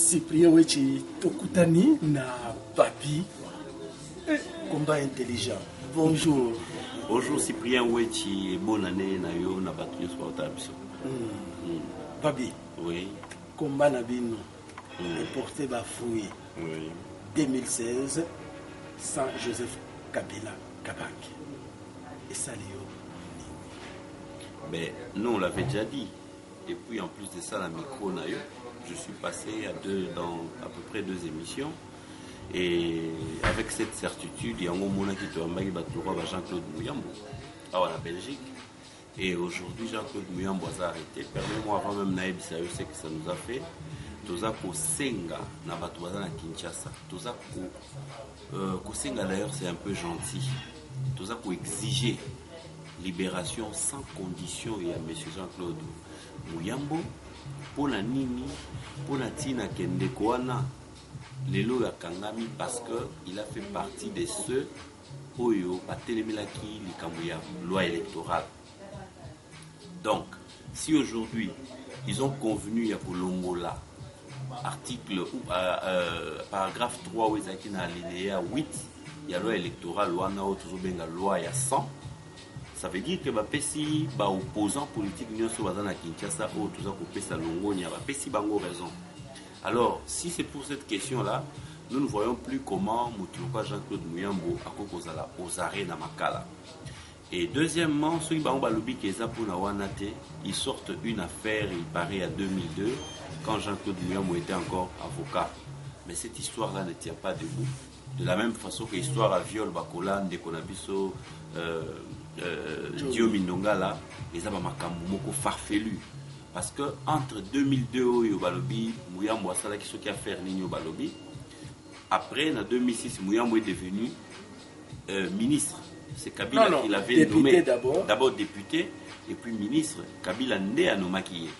Cyprien Wechi Tokutani na Papi. Combat intelligent. Bonjour. Bonjour Cyprien Wechi et bonne année na yo na Batouille Sport Biso. Papi. Oui. Combat na bino. Porté bafouille. Oui. 2016 sans Joseph Kabila Kabange. Et ça Léo. Mais nous on l'avait déjà dit. Et puis en plus de ça la micro na yo, je suis passé dans à peu près 2 émissions. Et avec cette certitude, il y a un moment qui te remet Jean-Claude Mouyambo en Belgique. Et aujourd'hui, Jean-Claude Mouyambo a arrêté. Permets-moi avant même Naïb Sayo, c'est que ça nous a fait. Toza ko senga na batuaza na Kinshasa. Toza ko senga d'ailleurs c'est un peu gentil. Toza ko exiger libération sans condition et à monsieur Jean-Claude Mouyambo pour la nini, pour la tina kende koana. Lelo ya Kangami parce qu'il a fait partie de ceux Oyo Batelemilaki Likamouya, loi électorale. Donc, si aujourd'hui ils ont convenu à Kolongola, article ou paragraphe 3 où ils ont été alinéa 8, il y a loi électorale, loi na autozobenga loi ya 100. Ça veut dire que bapesi ba opposants politiques nyonso bazana Kinshasa o tuza kopesa longo nya bapesi bango raison. Alors, si c'est pour cette question-là, nous ne voyons plus comment Moutouka Jean-Claude Mouyambo a kozala aux arrêts na Makala. Et deuxièmement, ceux qui ont lobby keza pour na wanate, ils sortent une affaire, il paraît à 2002, quand Jean-Claude Mouyambo était encore avocat. Mais cette histoire-là ne tient pas debout. De la même façon que l'histoire à viol Bakola, Ndekonabiso, Dio Mindonga là, les abamakambo moko farfelu. Parce que entre 2002 au Balobi, Mouyambo a qui a fait au Balobi. Après, en 2006, Mouyambo est devenu ministre. C'est Kabila qui l'avait nommé. D'abord député, et puis ministre. Kabila n'est à Nomakiye.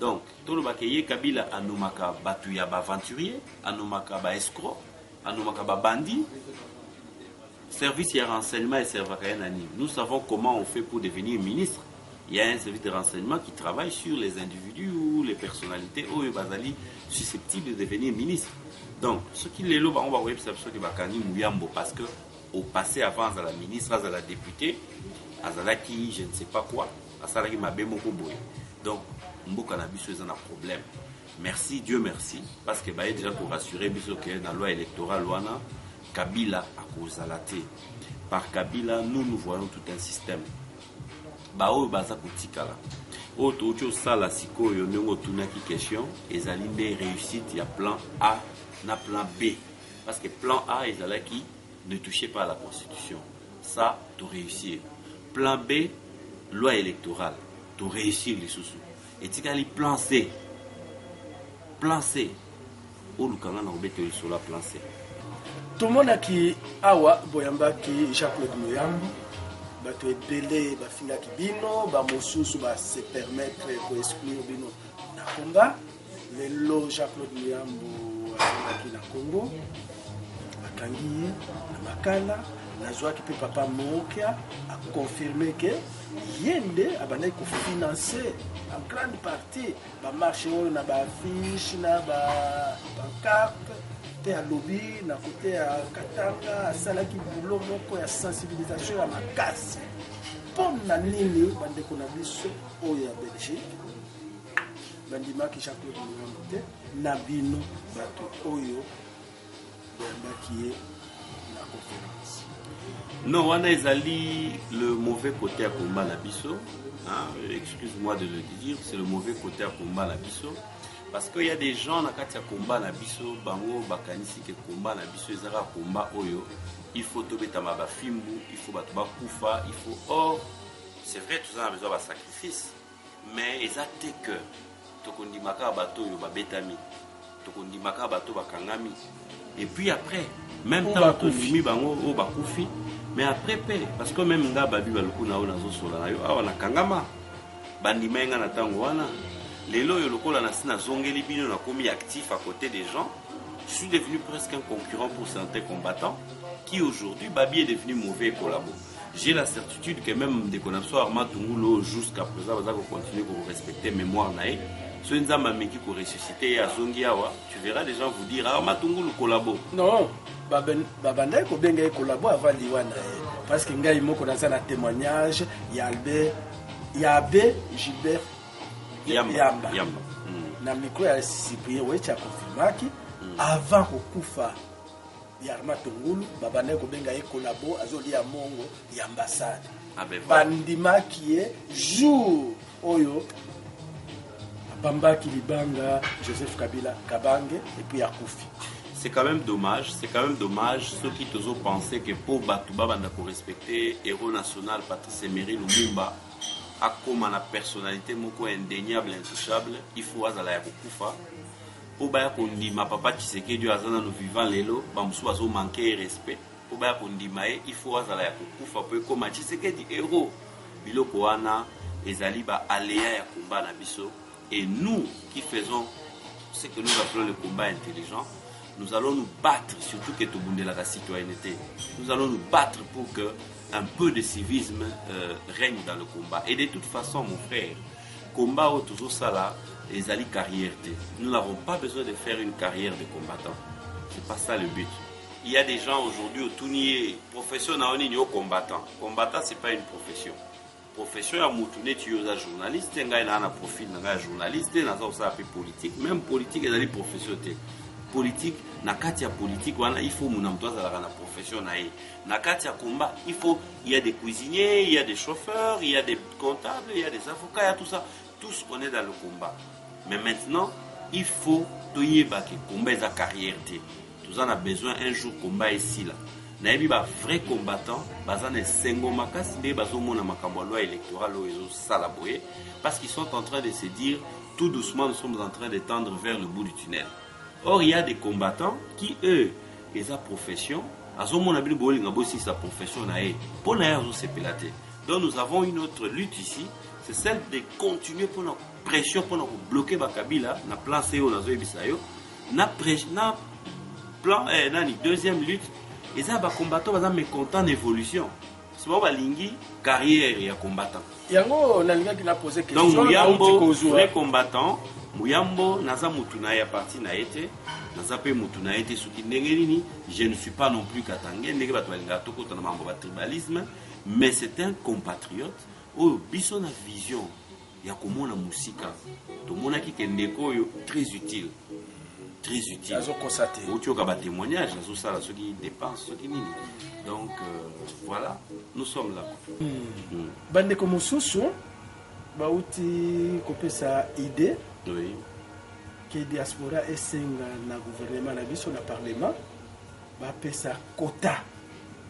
Donc, Tolobakeye, Kabila a Nomaka Batuyaba aventurier, a Nomaka escroc, a Nomaka bandit. Service et renseignement et Servakayanani. Nous savons comment on fait pour devenir ministre. Il y a un service de renseignement qui travaille sur les individus ou les personnalités susceptibles de devenir ministre. Donc, ce qui est là, on va voir que c'est Bakani Mouyambo parce que au passé, avant, à la ministre, à la députée, à la qui, je ne sais pas quoi, à la qui m'a bémokoboé. Donc, Mboka Nabiso est un problème. Merci, Dieu merci, parce que bah, déjà pour rassurer Biso que dans la loi électorale, Kabila a causé la thé. Par Kabila, nous voyons tout un système. Bao baza kutikala oto ocho sala sikoyo ndongo tunaki question ezali nde réussite ya plan A na plan B parce que plan A ezalaki ne touchez pas à la constitution ça tu réussir plan B loi électorale tu réussir les sous et tikali plan C olukanga na obete sur la plan C tout le monde qui awa boyamba qui Jean-Claude Mouyambo bato ebele bafingaki bino bamosusu se permettre d'exclure bino na combat lelo Jean-Claude Mouyambo azalaki na Congo akangi ye na Makala nazwaki mpe papa Mokia a confirmé que ye nde abandaki kofinancer en grande partie bamarche oyo na baaffiche na bapancarte te à lobby na côté à Katanga asalaki boulot moko ya sensibilisation ya makasi mpona nini bandeko na biso oyo ya Belgique bandimaki Jean-Claude Mouyambo te na bino bato oyo boyambaki ye na conférence. Non, wana ezali le mauvais côté à combat na biso, excuse-moi de le dire, c'est le mauvais côté à combat na biso. Parce qu'il y a des gens qui ont combat na biso, bango bakanisi ke combat na biso ezara combat oyo, il faut tobeta ma bafimbu, il faut batuba kufa, il faut or c'est vrai tout ça a besoin de sacrifice, mais ezate que tokondimaka bato yo babetami, tokondimaka bato bakangami. Et puis après, même temps tondimi bango o bakufi, mais après paix parce que même nga babi baluku na ona zo sola na yo awana kangama bandimenga na tango wana. Lelo yo lokola na sina zongeli bino na komi actif à côté des gens, je suis devenu presque un concurrent pour certains combattants qui aujourd'hui Babi est devenu mauvais collabo. J'ai la certitude que même des connaissances Armand Tungulo jusqu'à présent va continuer à respecter mémoire naïe Ce nzamba meki ko ressusciter à Zongiawa, tu verras des gens vous dire ah Matungulu collabo. Non, babanda ko benga collabo avant liwana parce que ngai moko naza na témoignage ya Abbé Gilbert Yamba. Na micro ya Cyprien Wecha confirmaki avant kokufa ya Matungulu babanda ko benga collabo azoli ya mongo ya ambassade. Bandimaki jour oyo Bambaki Libanga, Joseph Kabila Kabange et puis Akoufi. C'est quand même dommage, ceux qui ont pensé que pour Batouba banda pour respecter héros national Patrice Emery Lumumba a comme la personnalité moko indéniable intouchable, il faut azala ya kokufa. Pour baya kondima papa Tshisekedi azana no vivant lelo, bamsu azo manquer respect. Pour baya kondima il faut azala ya kokufa pour comme Tshisekedi héros biloko wana ezali ba aléa ya combat na biso. Et nous qui faisons ce que nous appelons le combat intelligent, nous allons nous battre, surtout que tout le monde est la citoyenneté. Nous allons nous battre pour que un peu de civisme règne dans le combat. Et de toute façon, mon frère, combat au toujours ça là, les alliés carrière. Nous n'avons pas besoin de faire une carrière de combattant. C'est pas ça le but. Il y a des gens aujourd'hui au Tounier, profession au combattant. Combattant, c'est pas une profession. Profession ya mutu neti yo za journaliste ngai na na profil na journaliste na za sa politique même politique ezali profession te politique na kati ya politique wana il faut muna mtu azala na profession na kati ya combat il y a des cuisiniers, il y a des chauffeurs, il y a des comptables, il y a des avocats, il y a tout ça, tous on est dans le combat. Mais maintenant il faut toyeba que combat est carrière te tous en a besoin un jour combat ici là. Nayebi ba vrai combattant bazane sengo makasi nde bazomona makambo loi électorale oyo sala boye parce qu'ils sont en train de se dire tout doucement nous sommes en train de tendre vers le bout du tunnel. Or il y a des combattants qui eux les a profession azomona bino bolinga bossi sa profession na e pona yazo sepelate. Donc nous avons une autre lutte ici, c'est celle de continuer pour la pression pour bloquer Bakabila na plan CO na zoebisa yo na plan nani deuxième lutte. Et ça, les combattants sont mécontents d'évolution. C'est pas une carrière et combattant. Donc, Mouyambo, vrai combattant, Mouyambo, Naza Moutunaï a parti na été, Naza Pe Moutunaï été sous Kindengelini. Je ne suis pas non plus Katangé, tribalisme, mais c'est un compatriote. Oh, Bisson a vision. Il y a comme on a musique. Tout le monde a qui est très utile. Très utile. Tu as des témoignages, ceux qui dépensent, ceux qui minent. Donc voilà, nous sommes là. Bande comme Soussou, bauti kopé sa idée. Oui. Que diaspora est singa na gouvernement na biso na parlement, ba pesa quota.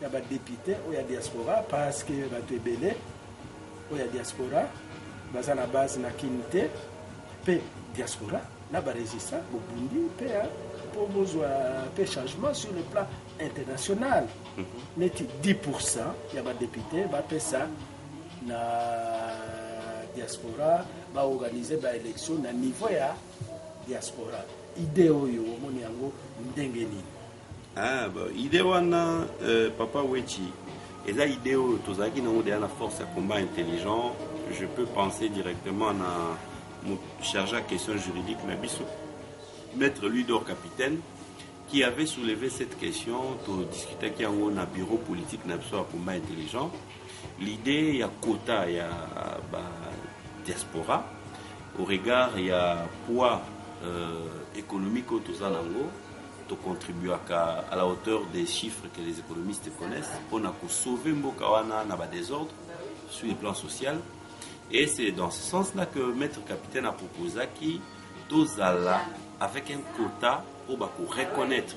Ya ba député ou ya diaspora parce que ba tebele ou ya diaspora baza na base na kinité pe diaspora. Là, il résistant au Burundi pour besoin de changement sur le plan international. 10%, il y a des députés, qui ça na diaspora, va organiser des élections à niveau ya diaspora. Idée oyo omoni yango ndenge nini? Ah bah idée wana papa Wechi, et ça idée oyo tozaki na ngode na force à combat intelligent, je peux penser directement à chargé à question juridique maître Ludor Capitaine qui avait soulevé cette question pour discuter qu'il y a un bureau politique n'a pas combat intelligent. L'idée il y a quota il y a diaspora au regard il y a poids économique au Tozanango to contribuer à la hauteur des chiffres que les économistes connaissent pour sauver Mbokawana na ba désordre sur le plan social. Et c'est dans ce sens-là que Maître Capitaine a proposé qui Tozala avec un quota pour reconnaître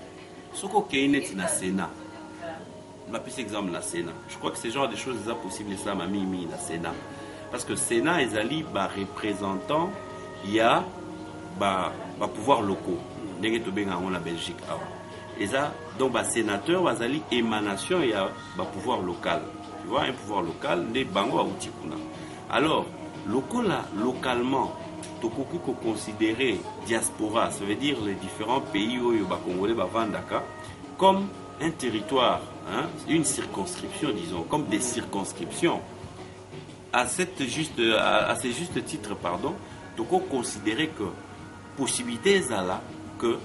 ce qu'il y a dans le Sénat. On a pris exemple dans le Sénat. Je crois que ce genre de choses est possible ça m'a mis dans le Sénat. Parce que le Sénat est allé représentant, il y a pouvoir locaux. En Belgique. Et ça, donc les sénateurs, ils allé émanation, il y a pouvoir local. Tu vois, un pouvoir local, des bango à Outikuna. Alors, localement, tu peux considérer diaspora, ça veut dire les différents pays où il y a Congolais, comme un territoire, hein, une circonscription, disons, comme des circonscriptions. À ce juste titre, pardon, toko considérer que possibilité est là que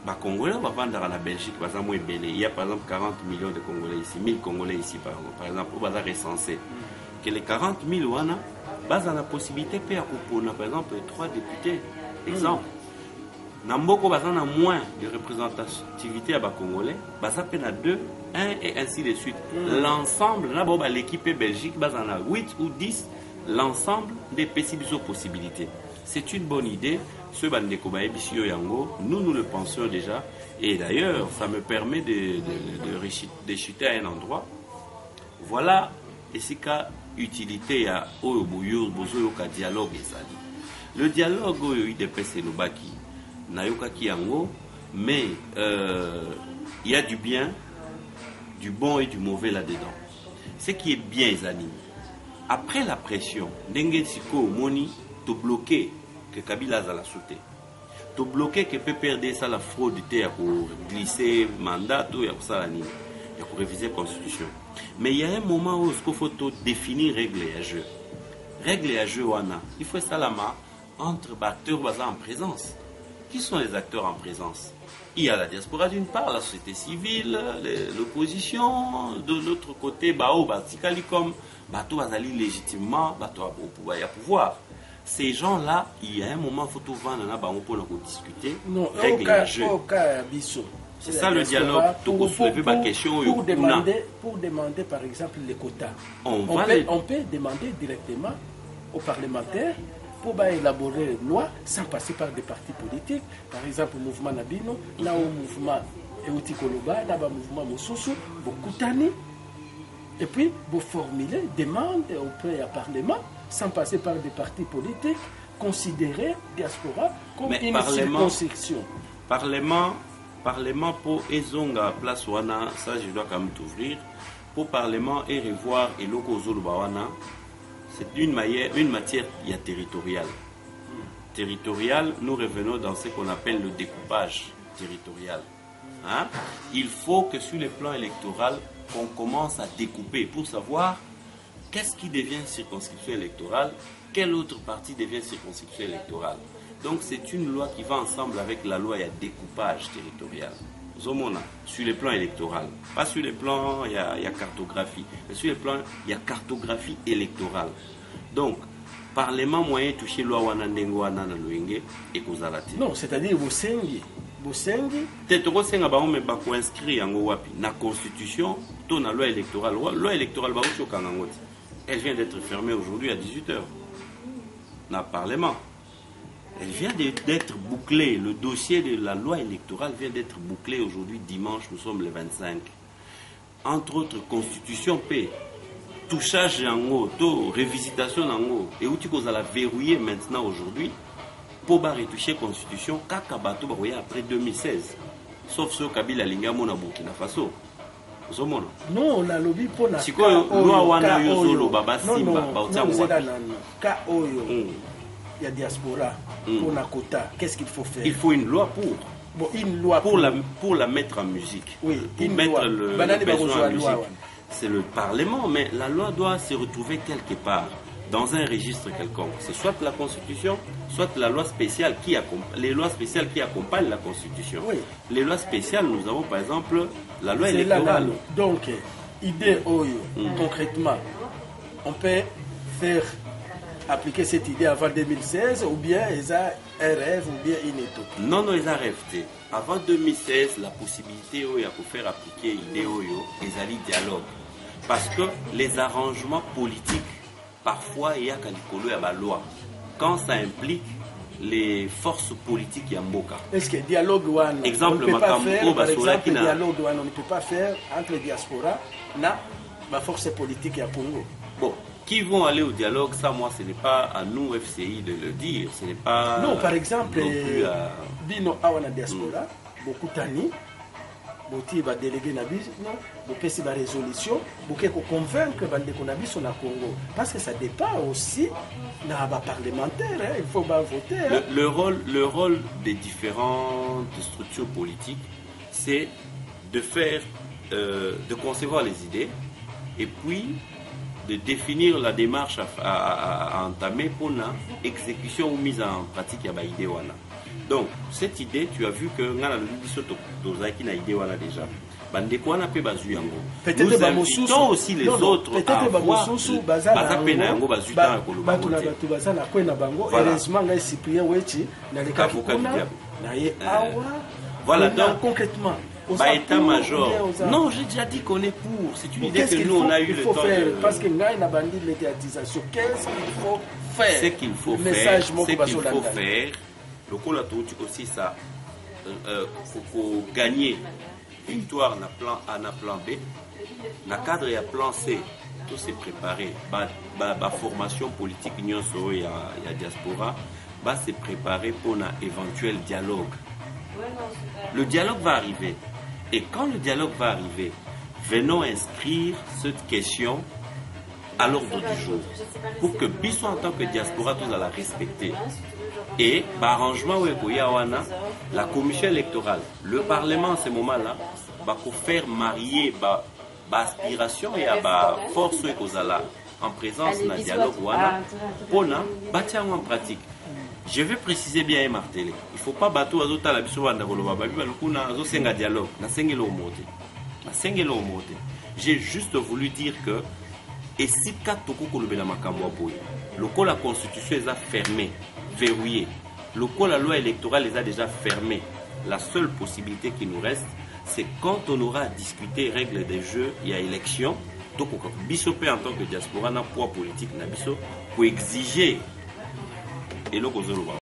les Congolais vont vendre à la Belgique, par exemple, il y a par exemple 40 millions de Congolais ici, 1000 Congolais ici par exemple, on va recenser. Que les 40 000 wana, base à la possibilité de faire par exemple 3 députés. Exemple. Namboko bazan a moins de représentativité à les Congolais, bazan peine à 2, 1 et ainsi de suite. L'ensemble, l'équipe Belgique, bazan a 8 ou 10, l'ensemble des possibilités. C'est une bonne idée. Ce bandeko baebisio yango, nous le pensons déjà. Et d'ailleurs, ça me permet de chuter à un endroit. Voilà, et c'est qu'à utilité à Oyoboyoka dialogue ezali. Le dialogue il dépêche le baki. Nayoka Kiango, mais il y a du bien, du bon et du mauvais là-dedans. Ce qui est bien, Zani, après la pression, Dengue Siko Moni, te bloquer que Kabila a la sauté. Te bloquer que peut perdre ça la fraude, pour glisser mandat, pour réviser la constitution. Mais il y a un moment où il faut définir règles à jeu. Règles à jeu, il faut ça entre acteurs en présence. Qui sont les acteurs en présence? Il y a la diaspora d'une part, la société civile, l'opposition, de l'autre côté, comme légitimement, il y a pouvoir. Ces gens-là, il y a un moment, il faut tout vendre pour discuter, règles à jeu. C'est ça le dialogue. Pour demander par exemple les quotas. On peut demander directement aux parlementaires pour élaborer une loi sans passer par des partis politiques. Par exemple, le mouvement Nabino, là au mouvement Euti Koloba, là au mouvement Mosusu, beaucoup d'années. Et puis, vous formulez demande auprès du Parlement sans passer par des partis politiques, considérer diaspora comme une circonscription. Parlement pour Ezonga place Wana, ça je dois quand même t'ouvrir. Pour Parlement et revoir et l'Okozolo Bawana. C'est une matière territoriale. Territoriale, nous revenons dans ce qu'on appelle le découpage territorial. Hein? Il faut que sur le plan électoral, on commence à découper pour savoir qu'est-ce qui devient circonscription électorale, quelle autre partie devient circonscription électorale. Donc c'est une loi qui va ensemble avec la loi, il y a découpage territorial. Sur le plan électoral. Pas sur le plan, il y a cartographie. Mais sur le plan, il y a cartographie électorale. Donc, Parlement moyen touché loi Wanandengo Wanana Luenge et Kozalati. Non, c'est-à-dire vous sengi. Peut-être que inscrit en Wapi. La constitution, la loi électorale. Loi électorale, elle vient d'être fermée aujourd'hui à 18h. Dans le Parlement. Elle vient d'être bouclée. Le dossier de la loi électorale vient d'être bouclé aujourd'hui, dimanche, nous sommes le 25. Entre autres, constitution paix, touchage en haut, révisitation en haut, et où tu vas la verrouiller maintenant aujourd'hui, pour retoucher la constitution, Kakabato après 2016. Sauf ce Kabila Lingamo na Burkina Faso. Non, on a lobby pour la loi wana yozolo baba simba il y a diaspora pour la quota. Qu'est-ce qu'il faut faire? Il faut une loi pour. Bon, une loi pour la mettre en musique. Oui, pour mettre le besoin en musique. C'est le Parlement, mais la loi doit se retrouver quelque part, dans un registre quelconque. C'est soit la Constitution, soit la loi spéciale les lois spéciales qui accompagnent la Constitution. Oui. Les lois spéciales, nous avons par exemple la loi électorale. Donc, idée Oyo, concrètement, on peut faire appliquer cette idée avant 2016 ou bien ils ont un rêve ou bien une étoile. Non, ils ont rêvé. Avant 2016, la possibilité de faire appliquer l'idée Oyo, ils ont dialogue. Parce que les arrangements politiques, parfois, il y a la loi. Quand ça implique les forces politiques Yamboka. Est-ce que dialogue exemple, on ne peut pas faire, par exemple, dialogue on ne peut pas faire entre diaspora et la force politique à Congo. Bon. Qui vont aller au dialogue, ça, moi, ce n'est pas à nous, FCI, de le dire. Ce n'est pas. Non, par exemple, Bino Awana Diaspora, beaucoup d'années, beaucoup va déléguer Nabis, beaucoup de résolution, beaucoup de convaincre les Nabis au Congo. Parce que ça dépend aussi des parlementaires, il faut pas voter. Le rôle des différentes structures politiques, c'est de faire, de concevoir les idées et puis de définir la démarche à entamer pour la exécution ou mise en pratique ya ba idée wana. Donc cette idée, tu as vu que ngana biso tozaki na idée wana déjà. Bandeko wana pe bazu yango. Nous invitons aussi les autres à voir baza pe na yango bazu ta koloba. Batu baza na kwena bango. Heureusement ngai Cyprien Wechi na leka kuna na ye awa. Voilà donc concrètement. Bah, état-major. Non, j'ai déjà dit qu'on est pour. C'est une idée que nous, on a eu le temps de... Parce que nous, on a bandit de médiatisation. Qu'est-ce qu'il faut faire? Ce qu'il faut faire, le coup là, aussi ça, pour gagner victoire en plan B, dans le cadre et à plan C, tout s'est préparé. La formation politique, il y a diaspora, va se préparer pour un éventuel dialogue. Le dialogue va arriver. Et quand le dialogue va arriver, venons inscrire cette question à l'ordre du jour pour que Bissou en tant que diaspora tous à la respecter. Et par arrangement la commission électorale, le parlement à ce moment-là, va faire marier aspiration et à force en présence d'un dialogue pour en pratique. Je vais préciser bien et marteler. Il ne faut pas battre aux autres à la biso wanda koloba babi balukuna zo senga dialogue na sengelo moté. Na sengelo moté. J'ai juste voulu dire que et si katoko kolobela makambo boy. Le col la constitution les a fermé, verrouillé. Le col la loi électorale les a déjà fermé. La seule possibilité qui nous reste, c'est quand on aura discuté règles des jeux, il y a élection. Donc biso en tant que diaspora na poids politique na biso pour exiger et le